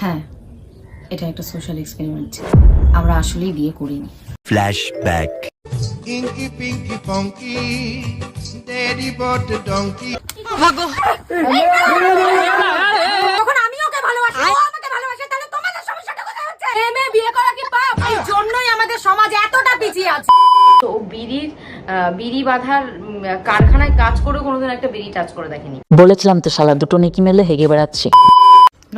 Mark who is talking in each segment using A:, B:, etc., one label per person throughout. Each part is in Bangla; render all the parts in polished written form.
A: হ্যাঁ, এটা একটা সোশ্যাল এক্সপেরিমেন্ট ছিল। আমরা আসলেই বিয়ে করিনি।
B: Flashback.
C: Inky Pinky Punky, Daddy bought the donkey.
D: যখন আমি ওকে ভালোবাসি, ও আমাকে ভালোবাসে, তাহলে তোমাদের সমস্যাটা কোথায় হচ্ছে? মেয়ে বিয়ে করা কি পাপ? এই জন্যই আমাদের সমাজ এতটা পিছিয়ে আছে।
E: তো বিড়ি বাঁধার কারখানায় কাজ করে কোনোদিন একটা বিড়ি টাচ করে দেখেনি।
F: বলেছিলাম তো শালা দুটো নেকি মেলে হেগে বেড়াচ্ছি।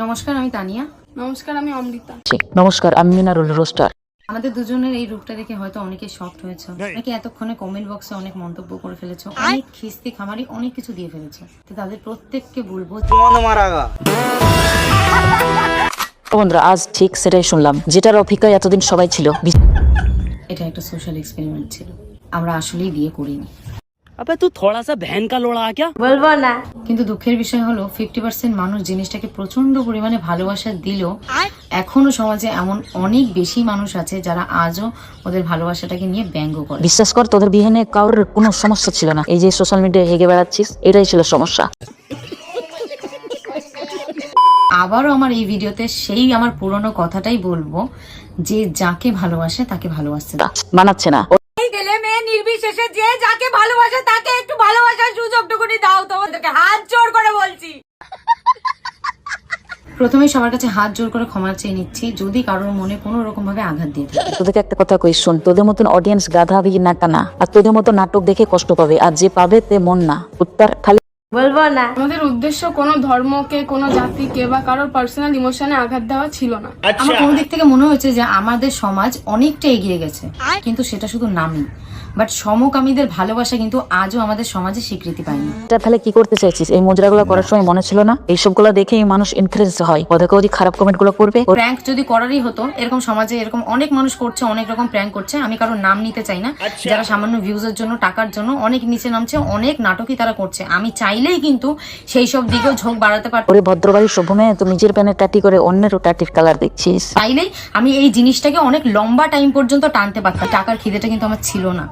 A: নমস্কার, আমি তানিয়া।
D: নমস্কার, আমি অমৃতা।
F: নমস্কার, আমি মিনারুল রোস্টার।
A: আমাদের দুজনের এই রূপটা দেখে হয়তো অনেকে শকড হয়েছে, অনেকে এতক্ষণে কমেন্ট বক্সে অনেক মন্তব্য করে ফেলেছো, অনেক খিস্তি খামারি অনেক কিছু দিয়ে ফেলেছো। তো তাদের প্রত্যেককে বলবো,
F: বন্ধুরা আজ ঠিক সেটাই শুনলাম যেটার অপেক্ষায় এতদিন সবাই ছিল।
A: এটা একটা সোশ্যাল এক্সপেরিমেন্ট ছিল। আমরা আসলেই বিয়ে করিনি।
G: अबे तू थोड़ा सा बहन का लोड़ा क्या?
E: বলবো না।
A: কিন্তু দুঃখের বিষয় হলো 50% মানুষ জিনিসটাকে প্রচন্ড পরিমাণে ভালোবাসা দিলেও এখনো সমাজে এমন অনেক বেশি মানুষ আছে যারা আজও ওদের ভালোবাসাটাকে নিয়ে ব্যঙ্গ করে।
F: বিশ্বাস কর তোদের বিয়ে নিয়ে কারোর কোনো সমস্যা ছিল না, এই যে সোশ্যাল মিডিয়ায় হেগে বেড়াচ্ছিস এটাই ছিল সমস্যা।
A: আবারও আমার এই ভিডিওতে সেই আমার পুরনো কথাটাই বলবো যে যাকে ভালোবাসে তাকে ভালোবাসতে দাও।
F: মানাচ্ছে না।
D: এই ছেলে মেয়ে নির্বিশেষে যে যাকে ভালোবাসে তাকে একটু ভালোবাসার সুযোগটুকুনি দাও, তোমাদেরকে হাত জোর করে বলছি।
A: প্রথমেই সবার কাছে হাত জোর করে ক্ষমা চেয়ে নিচ্ছি যদি কারোর মনে কোনো রকম ভাবে আঘাত দিয়ে থাকে।
F: তোদেরকে একটা কথা কই শোন, তোদের মতন অডিয়েন্স গাধা হবে না কানা, আর তোদের মতো নাটক দেখে কষ্ট পাবে, আর যে পাবে তে মন না উত্তর খালি।
E: বলবো না।
H: আমাদের উদ্দেশ্য কোনো ধর্মকে, কোনো জাতিকে বা কারোর পার্সোনাল ইমোশনে আঘাত দেওয়া ছিল না।
A: আমার কোনো দিক থেকে মনে হয়েছে যে আমাদের সমাজ অনেকটা এগিয়ে গেছে, কিন্তু সেটা শুধু নামই। বাট সমকামীদের ভালোবাসা কিন্তু আজও আমাদের সমাজে স্বীকৃতি পায়নি।
F: এটা তাহলে কি করতে চাইছিস? এই মুদ্রাগুলো করার সময় মনে ছিল না? এইসবগুলো দেখেই মানুষ ইনফ্লুয়েন্স হয়, ওদেরকে ওই খারাপ কমেন্ট গুলো করবে।
A: প্র্যাঙ্ক যদি করারই হতো, এরকম সমাজে এরকম অনেক মানুষ করছে, অনেক রকম প্র্যাঙ্ক করছে। আমি কারোর নাম নিতে চাই না, যারা সামান্য ভিউজের জন্য, টাকার জন্য অনেক নিচে নামছে, অনেক নাটকই তারা করছে। আমি চাইলেই কিন্তু সেই সব দিকেও ঝোঁক বাড়াতে পারতাম।
F: ওরে ভদ্রবাড়ির সভ্য মেয়ে, তো নিজের প্যানে টাটি করে অন্যেরও টাটির কালার দেখছিস।
A: চাইলেই আমি এই জিনিসটাকে অনেক লম্বা টাইম পর্যন্ত টানতে পারতাম। টাকার খিদেটা কিন্তু আমার ছিল না,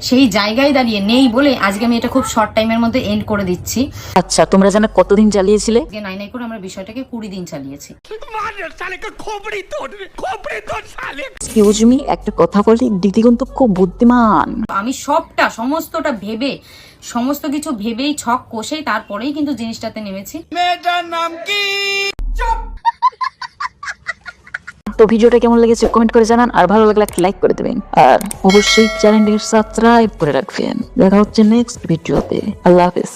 A: সেই জায়গায় দাঁড়িয়ে নেই বলে আজকে আমি এটা খুব শর্ট টাইমের মধ্যে এন্ড করে দিচ্ছি।
F: আচ্ছা তোমরা জানো কতদিন চালিয়েছিলে?
A: নাই নাই করে আমরা বিষয়টাকে 20 দিন চালিয়েছি।
F: এক্সকিউজ মি, একটা কথা বলি, দিদি কিন্তু খুব বুদ্ধিমান।
A: আমি সমস্তটা ভেবে, সমস্ত কিছু ভেবেই ছক কষেই তারপরেই কিন্তু জিনিসটাতে নেমেছি।
C: মেয়েটার নাম কি?
F: তো ভিডিওটা কেমন লেগেছে কমেন্ট করে জানান, আর ভালো লাগলে একটা লাইক করে দেবেন, আর অবশ্যই চ্যানেলটি সাবস্ক্রাইব করে রাখবেন। দেখা হচ্ছে নেক্সট ভিডিওতে। আল্লাহ হাফেজ।